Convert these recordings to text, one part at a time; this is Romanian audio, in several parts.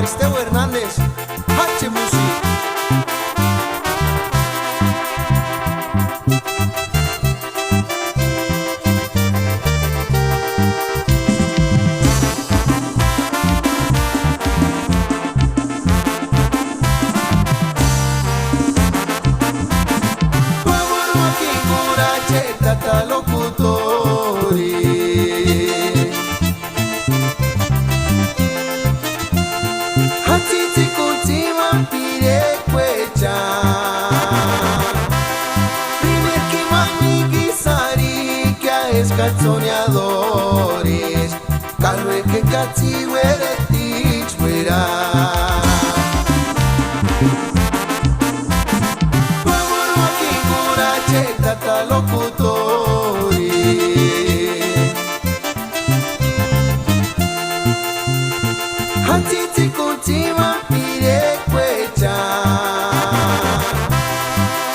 Aristeo Hernández, H Music. Tata locutori Hatiti continua pire quecha Primer que mami sari que es calzoneadores Calve que cati huele tich fuera Tata locutori Hatiti continua pire quecha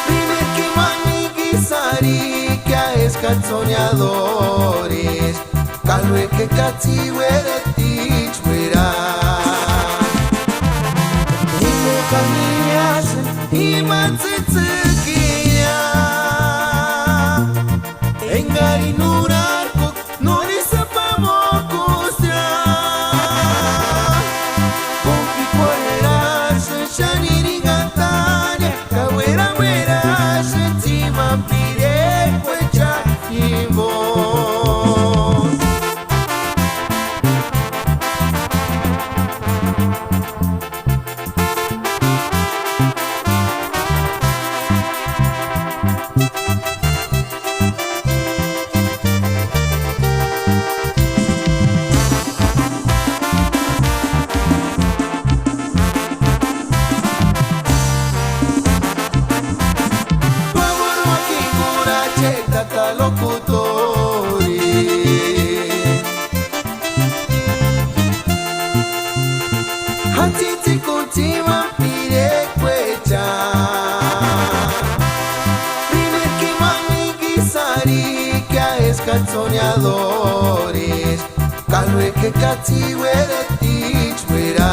Primer que mami sari que es calzoneadores Calve que cati huele tich fuera Nimo camillas y matzitzikia Engari nurarko norisa pamokosya Kompi kwera shaniri gatanya Kawera wera shantima pire kwecha himo Tata locutori Hatiti continua pire quecha Primer que mami sari que es calzoneadores Calve que cati huele tich fuera